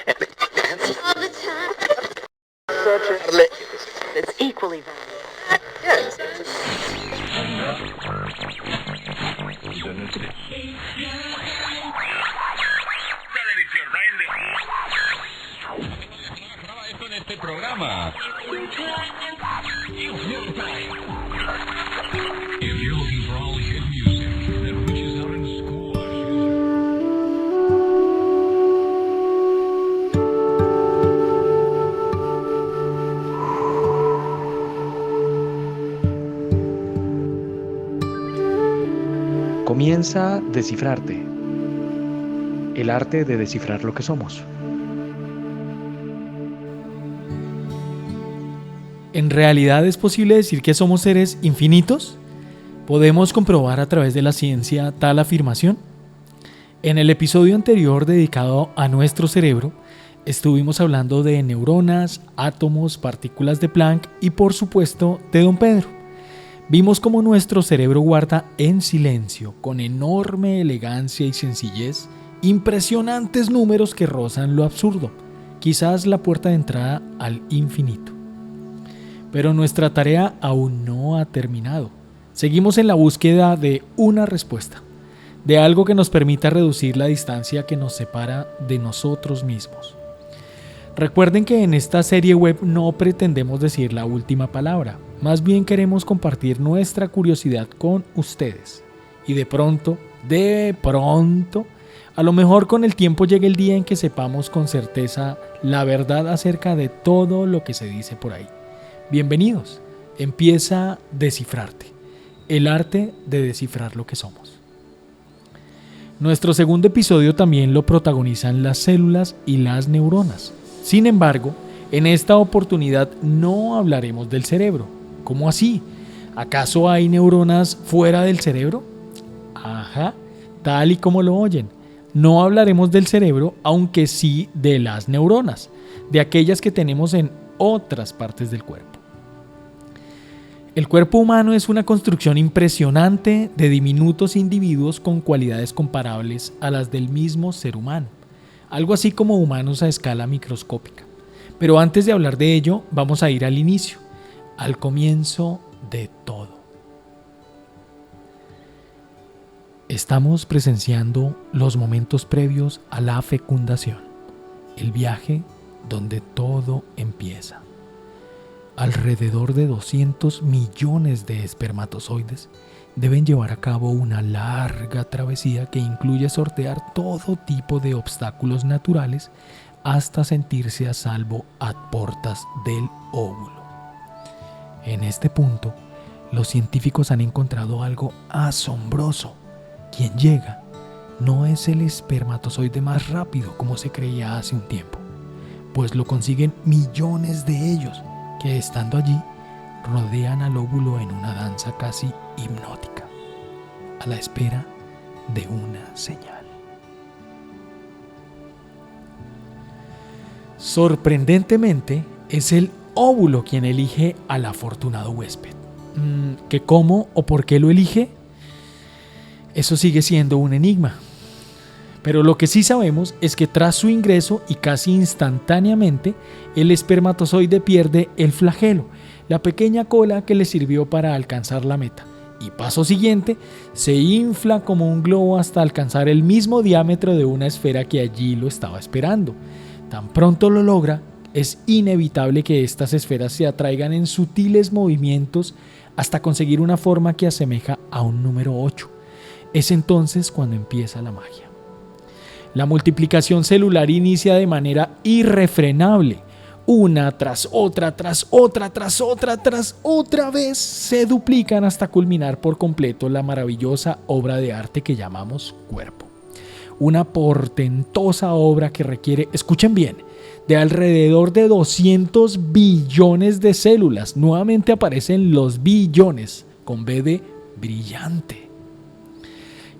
all the time. It's equally valuable. Yes. Con este programa. If you're looking for all hit music that reaches out and scores. Comienza Descifrarte, el arte de descifrar lo que somos. ¿En realidad es posible decir que somos seres infinitos? ¿Podemos comprobar a través de la ciencia tal afirmación? En el episodio anterior dedicado a nuestro cerebro, estuvimos hablando de neuronas, átomos, partículas de Planck y por supuesto de Don Pedro. Vimos cómo nuestro cerebro guarda en silencio, con enorme elegancia y sencillez, impresionantes números que rozan lo absurdo, quizás la puerta de entrada al infinito. Pero nuestra tarea aún no ha terminado. Seguimos en la búsqueda de una respuesta, de algo que nos permita reducir la distancia que nos separa de nosotros mismos. Recuerden que en esta serie web no pretendemos decir la última palabra, más bien queremos compartir nuestra curiosidad con ustedes. Y de pronto, a lo mejor con el tiempo llegue el día en que sepamos con certeza la verdad acerca de todo lo que se dice por ahí. Bienvenidos, empieza Descifrarte, el arte de descifrar lo que somos. Nuestro segundo episodio también lo protagonizan las células y las neuronas. Sin embargo, en esta oportunidad no hablaremos del cerebro. ¿Cómo así? ¿Acaso hay neuronas fuera del cerebro? Ajá, tal y como lo oyen. No hablaremos del cerebro, aunque sí de las neuronas, de aquellas que tenemos en otras partes del cuerpo. El cuerpo humano es una construcción impresionante de diminutos individuos con cualidades comparables a las del mismo ser humano, algo así como humanos a escala microscópica. Pero antes de hablar de ello, vamos a ir al inicio, al comienzo de todo. Estamos presenciando los momentos previos a la fecundación, el viaje donde todo empieza. Alrededor de 200 millones de espermatozoides deben llevar a cabo una larga travesía que incluye sortear todo tipo de obstáculos naturales hasta sentirse a salvo a portas del óvulo. En este punto, los científicos han encontrado algo asombroso. Quien llega no es el espermatozoide más rápido como se creía hace un tiempo, pues lo consiguen millones de ellos que estando allí rodean al óvulo en una danza casi hipnótica, a la espera de una señal. Sorprendentemente, es el óvulo quien elige al afortunado huésped. ¿Que cómo o por qué lo elige? Eso sigue siendo un enigma. Pero lo que sí sabemos es que tras su ingreso y casi instantáneamente, el espermatozoide pierde el flagelo, la pequeña cola que le sirvió para alcanzar la meta. Y paso siguiente, se infla como un globo hasta alcanzar el mismo diámetro de una esfera que allí lo estaba esperando. Tan pronto lo logra, es inevitable que estas esferas se atraigan en sutiles movimientos hasta conseguir una forma que asemeja a un número 8. Es entonces cuando empieza la magia. La multiplicación celular inicia de manera irrefrenable. Una tras otra, tras otra, tras otra, tras otra vez se duplican hasta culminar por completo la maravillosa obra de arte que llamamos cuerpo. Una portentosa obra que requiere, escuchen bien, de alrededor de 200 billones de células. Nuevamente aparecen los billones, con B de brillante.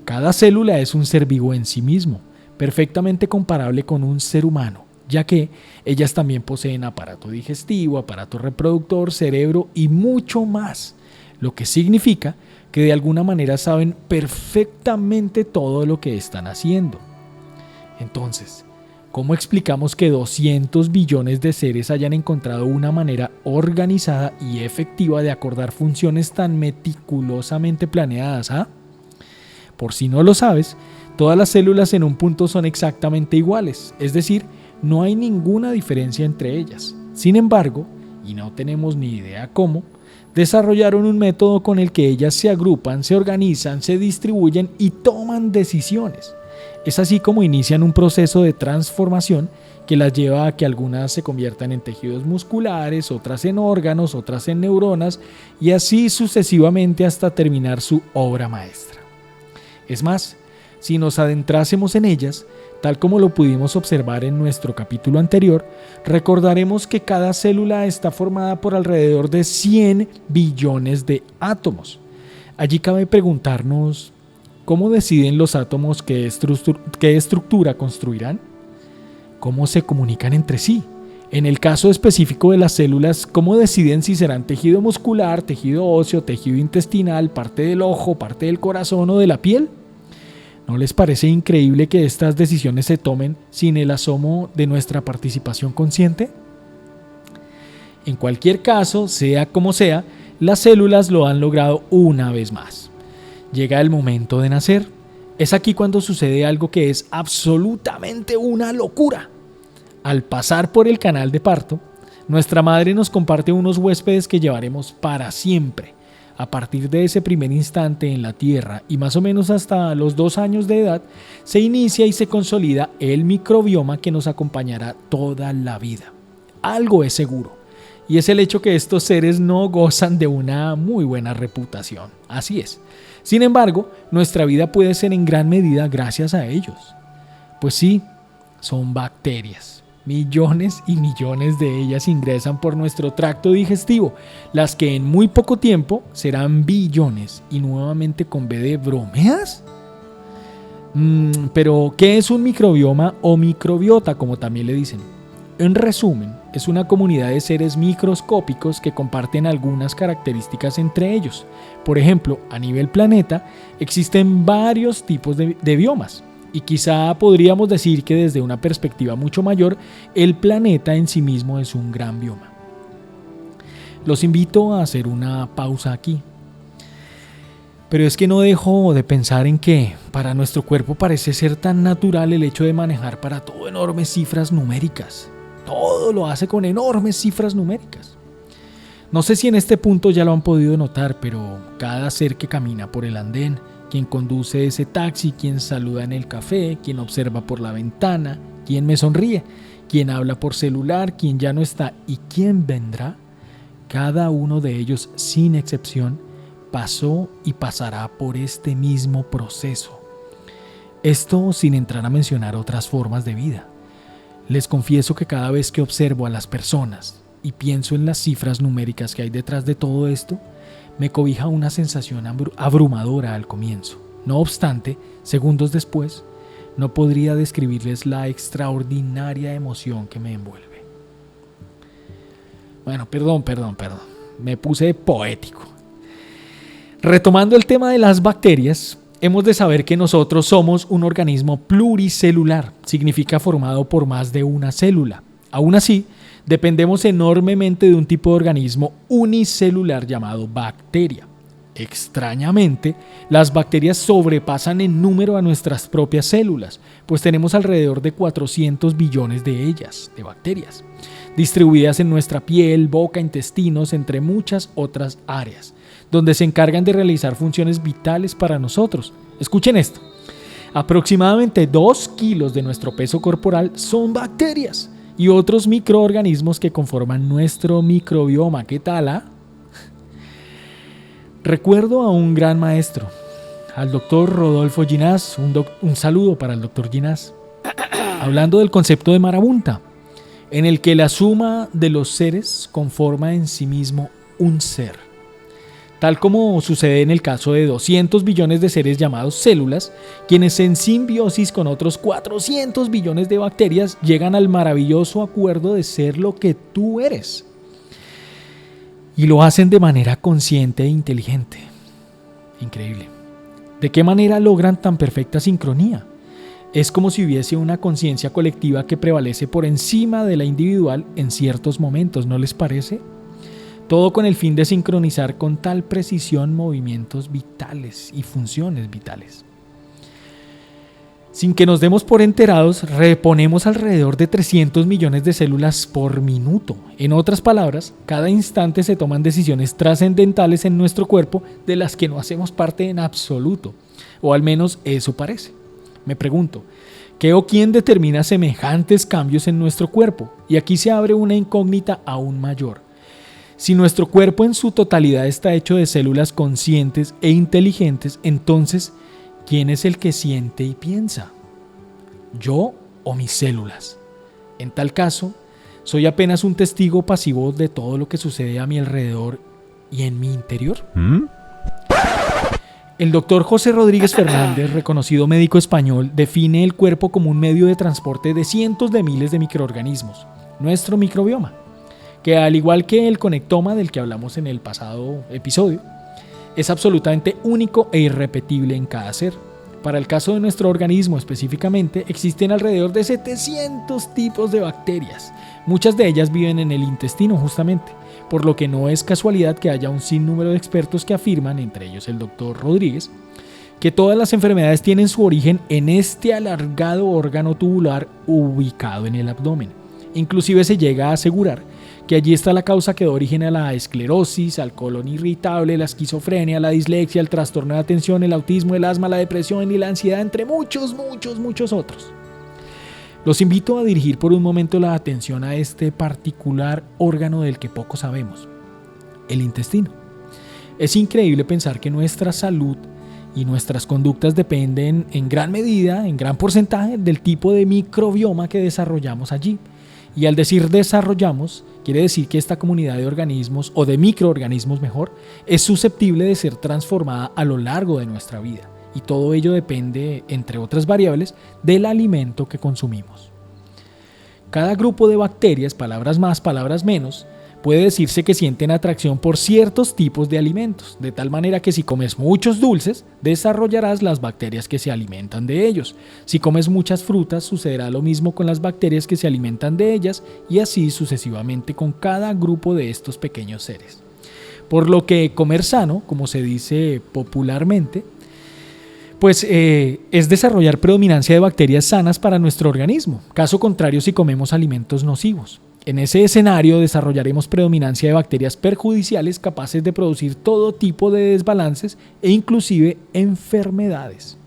Cada célula es un ser vivo en sí mismo, perfectamente comparable con un ser humano, ya que ellas también poseen aparato digestivo, aparato reproductor, cerebro y mucho más, lo que significa que de alguna manera saben perfectamente todo lo que están haciendo. Entonces, ¿Cómo explicamos que 200 billones de seres hayan encontrado una manera organizada y efectiva de acordar funciones tan meticulosamente planeadas? Por si no lo sabes, todas las células en un punto son exactamente iguales, es decir, no hay ninguna diferencia entre ellas. Sin embargo, y no tenemos ni idea cómo, desarrollaron un método con el que ellas se agrupan, se organizan, se distribuyen y toman decisiones. Es así como inician un proceso de transformación que las lleva a que algunas se conviertan en tejidos musculares, otras en órganos, otras en neuronas y así sucesivamente hasta terminar su obra maestra. Es más, si nos adentrásemos en ellas, tal como lo pudimos observar en nuestro capítulo anterior, recordaremos que cada célula está formada por alrededor de 100 billones de átomos. Allí cabe preguntarnos, ¿cómo deciden los átomos qué estructura construirán? ¿Cómo se comunican entre sí? En el caso específico de las células, ¿cómo deciden si serán tejido muscular, tejido óseo, tejido intestinal, parte del ojo, parte del corazón o de la piel? ¿No les parece increíble que estas decisiones se tomen sin el asomo de nuestra participación consciente? En cualquier caso, sea como sea, las células lo han logrado una vez más. Llega el momento de nacer. Es aquí cuando sucede algo que es absolutamente una locura. Al pasar por el canal de parto, nuestra madre nos comparte unos huéspedes que llevaremos para siempre. A partir de ese primer instante en la Tierra y más o menos hasta los 2 años de edad, se inicia y se consolida el microbioma que nos acompañará toda la vida. Algo es seguro, y es el hecho que estos seres no gozan de una muy buena reputación. Así es. Sin embargo, nuestra vida puede ser en gran medida gracias a ellos. Pues sí, son bacterias. Millones y millones de ellas ingresan por nuestro tracto digestivo, las que en muy poco tiempo serán billones. Y nuevamente con B de bromeas. Pero, ¿qué es un microbioma o microbiota, como también le dicen? En resumen, es una comunidad de seres microscópicos que comparten algunas características entre ellos. Por ejemplo, a nivel planeta existen varios tipos de biomas. Y quizá podríamos decir que desde una perspectiva mucho mayor, el planeta en sí mismo es un gran bioma. Los invito a hacer una pausa aquí. Pero es que no dejo de pensar en que para nuestro cuerpo parece ser tan natural el hecho de manejar para todo enormes cifras numéricas. Todo lo hace con enormes cifras numéricas. No sé si en este punto ya lo han podido notar, pero cada ser que camina por el andén, quien conduce ese taxi, quien saluda en el café, quien observa por la ventana, quien me sonríe, quien habla por celular, quien ya no está y quien vendrá, cada uno de ellos, sin excepción, pasó y pasará por este mismo proceso. Esto sin entrar a mencionar otras formas de vida. Les confieso que cada vez que observo a las personas y pienso en las cifras numéricas que hay detrás de todo esto, me cobija una sensación abrumadora al comienzo. No obstante, segundos después, no podría describirles la extraordinaria emoción que me envuelve. Bueno, perdón. Me puse poético. Retomando el tema de las bacterias, hemos de saber que nosotros somos un organismo pluricelular. Significa formado por más de una célula. Aún así, dependemos enormemente de un tipo de organismo unicelular llamado bacteria. Extrañamente, las bacterias sobrepasan en número a nuestras propias células, pues tenemos alrededor de 400 billones de ellas, de bacterias, distribuidas en nuestra piel, boca, intestinos, entre muchas otras áreas, donde se encargan de realizar funciones vitales para nosotros. Escuchen esto, aproximadamente 2 kilos de nuestro peso corporal son bacterias, y otros microorganismos que conforman nuestro microbioma. ¿Qué tal? Recuerdo a un gran maestro, al doctor Rodolfo Ginás, un saludo para el doctor Ginás, hablando del concepto de marabunta, en el que la suma de los seres conforma en sí mismo un ser. Tal como sucede en el caso de 200 billones de seres llamados células, quienes en simbiosis con otros 400 billones de bacterias llegan al maravilloso acuerdo de ser lo que tú eres. Y lo hacen de manera consciente e inteligente. Increíble. ¿De qué manera logran tan perfecta sincronía? Es como si hubiese una conciencia colectiva que prevalece por encima de la individual en ciertos momentos, ¿no les parece? Todo con el fin de sincronizar con tal precisión movimientos vitales y funciones vitales. Sin que nos demos por enterados, reponemos alrededor de 300 millones de células por minuto. En otras palabras, cada instante se toman decisiones trascendentales en nuestro cuerpo de las que no hacemos parte en absoluto, o al menos eso parece. Me pregunto, ¿qué o quién determina semejantes cambios en nuestro cuerpo? Y aquí se abre una incógnita aún mayor. Si nuestro cuerpo en su totalidad está hecho de células conscientes e inteligentes, entonces, ¿quién es el que siente y piensa? ¿Yo o mis células? En tal caso, soy apenas un testigo pasivo de todo lo que sucede a mi alrededor y en mi interior. El doctor José Rodríguez Fernández, reconocido médico español, define el cuerpo como un medio de transporte de cientos de miles de microorganismos, nuestro microbioma, que al igual que el conectoma del que hablamos en el pasado episodio, es absolutamente único e irrepetible en cada ser. Para el caso de nuestro organismo específicamente, existen alrededor de 700 tipos de bacterias. Muchas de ellas viven en el intestino justamente, por lo que no es casualidad que haya un sinnúmero de expertos que afirman, entre ellos el doctor Rodríguez, que todas las enfermedades tienen su origen en este alargado órgano tubular ubicado en el abdomen. Inclusive se llega a asegurar que allí está la causa que da origen a la esclerosis, al colon irritable, la esquizofrenia, la dislexia, el trastorno de atención, el autismo, el asma, la depresión y la ansiedad, entre muchos otros. Los invito a dirigir por un momento la atención a este particular órgano del que poco sabemos, el intestino. Es increíble pensar que nuestra salud y nuestras conductas dependen en gran medida, en gran porcentaje, del tipo de microbioma que desarrollamos allí. Y al decir desarrollamos, quiere decir que esta comunidad de organismos, o de microorganismos mejor, es susceptible de ser transformada a lo largo de nuestra vida. Y todo ello depende, entre otras variables, del alimento que consumimos. Cada grupo de bacterias, palabras más, palabras menos, puede decirse que sienten atracción por ciertos tipos de alimentos, de tal manera que si comes muchos dulces, desarrollarás las bacterias que se alimentan de ellos. Si comes muchas frutas, sucederá lo mismo con las bacterias que se alimentan de ellas, y así sucesivamente con cada grupo de estos pequeños seres. Por lo que comer sano, como se dice popularmente, pues es desarrollar predominancia de bacterias sanas para nuestro organismo. Caso contrario, si comemos alimentos nocivos. En ese escenario desarrollaremos predominancia de bacterias perjudiciales capaces de producir todo tipo de desbalances e inclusive enfermedades.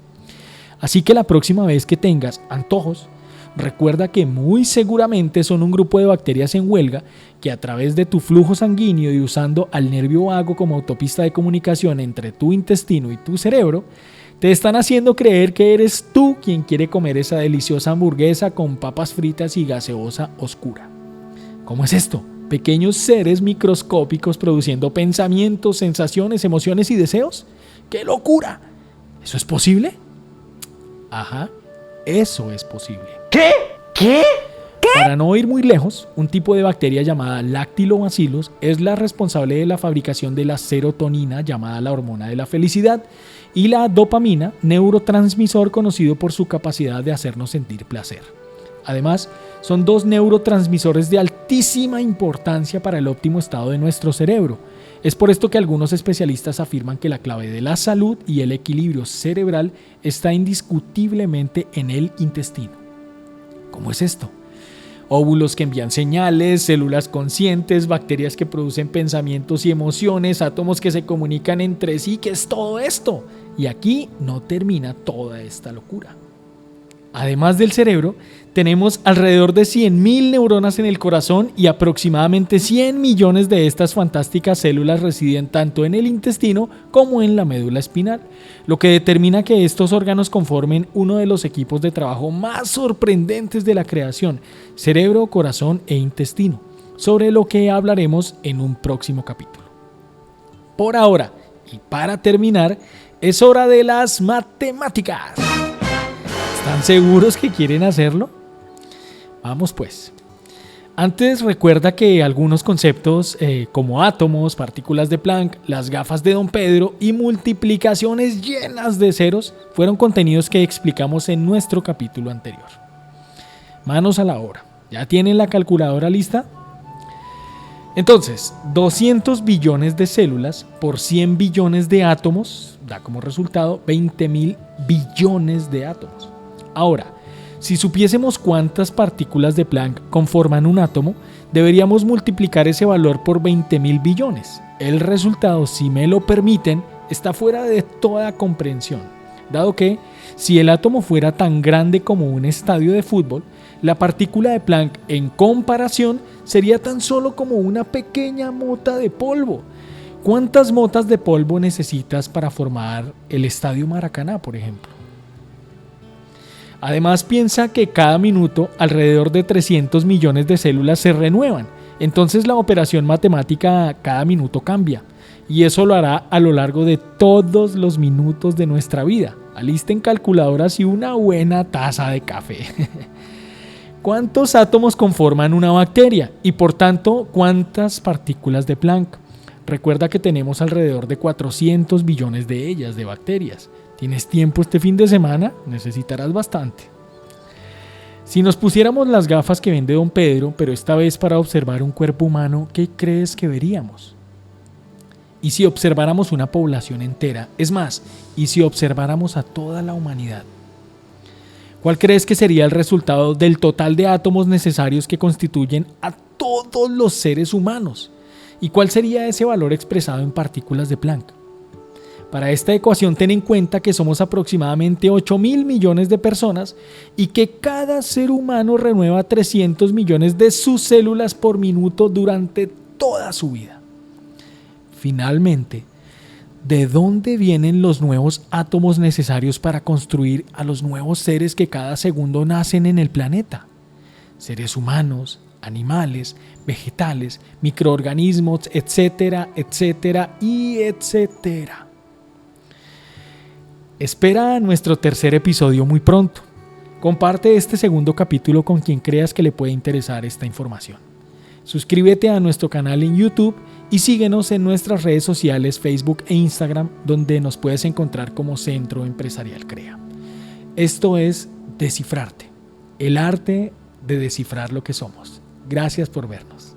Así que la próxima vez que tengas antojos, recuerda que muy seguramente son un grupo de bacterias en huelga que a través de tu flujo sanguíneo y usando al nervio vago como autopista de comunicación entre tu intestino y tu cerebro, te están haciendo creer que eres tú quien quiere comer esa deliciosa hamburguesa con papas fritas y gaseosa oscura. ¿Cómo es esto? Pequeños seres microscópicos produciendo pensamientos, sensaciones, emociones y deseos. ¡Qué locura! ¿Eso es posible? Ajá, eso es posible. ¿Qué? Para no ir muy lejos, un tipo de bacteria llamada Lactobacillus es la responsable de la fabricación de la serotonina, llamada la hormona de la felicidad, y la dopamina, neurotransmisor conocido por su capacidad de hacernos sentir placer. Además, son dos neurotransmisores de altísima importancia para el óptimo estado de nuestro cerebro. Es por esto que algunos especialistas afirman que la clave de la salud y el equilibrio cerebral está indiscutiblemente en el intestino. ¿Cómo es esto? Óvulos que envían señales, células conscientes, bacterias que producen pensamientos y emociones, átomos que se comunican entre sí. ¿Qué es todo esto? Y aquí no termina toda esta locura. Además del cerebro, tenemos alrededor de 100.000 neuronas en el corazón y aproximadamente 100 millones de estas fantásticas células residen tanto en el intestino como en la médula espinal, lo que determina que estos órganos conformen uno de los equipos de trabajo más sorprendentes de la creación: cerebro, corazón e intestino, sobre lo que hablaremos en un próximo capítulo. Por ahora, y para terminar, es hora de las matemáticas. ¿Están seguros que quieren hacerlo? Vamos pues. Antes recuerda que algunos conceptos como átomos, partículas de Planck, las gafas de Don Pedro y multiplicaciones llenas de ceros fueron contenidos que explicamos en nuestro capítulo anterior. Manos a la obra. ¿Ya tienen la calculadora lista? Entonces, 200 billones de células por 100 billones de átomos da como resultado 20.000 billones de átomos. Ahora, si supiésemos cuántas partículas de Planck conforman un átomo, deberíamos multiplicar ese valor por 20.000 billones. El resultado, si me lo permiten, está fuera de toda comprensión, dado que si el átomo fuera tan grande como un estadio de fútbol, la partícula de Planck en comparación sería tan solo como una pequeña mota de polvo. ¿Cuántas motas de polvo necesitas para formar el Estadio Maracaná, por ejemplo? Además, piensa que cada minuto alrededor de 300 millones de células se renuevan. Entonces la operación matemática cada minuto cambia. Y eso lo hará a lo largo de todos los minutos de nuestra vida. Alisten calculadoras y una buena taza de café. ¿Cuántos átomos conforman una bacteria? Y por tanto, ¿cuántas partículas de Planck? Recuerda que tenemos alrededor de 400 billones de ellas, de bacterias. ¿Tienes tiempo este fin de semana? Necesitarás bastante. Si nos pusiéramos las gafas que vende Don Pedro, pero esta vez para observar un cuerpo humano, ¿qué crees que veríamos? ¿Y si observáramos una población entera? Es más, ¿y si observáramos a toda la humanidad? ¿Cuál crees que sería el resultado del total de átomos necesarios que constituyen a todos los seres humanos? ¿Y cuál sería ese valor expresado en partículas de Planck? Para esta ecuación ten en cuenta que somos aproximadamente 8.000 millones de personas y que cada ser humano renueva 300 millones de sus células por minuto durante toda su vida. Finalmente, ¿de dónde vienen los nuevos átomos necesarios para construir a los nuevos seres que cada segundo nacen en el planeta? Seres humanos, animales, vegetales, microorganismos, etcétera, etcétera y etcétera. Espera nuestro tercer episodio muy pronto. Comparte este segundo capítulo con quien creas que le puede interesar esta información. Suscríbete a nuestro canal en YouTube y síguenos en nuestras redes sociales Facebook e Instagram, donde nos puedes encontrar como Centro Empresarial CREA. Esto es Descifrarte, el arte de descifrar lo que somos. Gracias por vernos.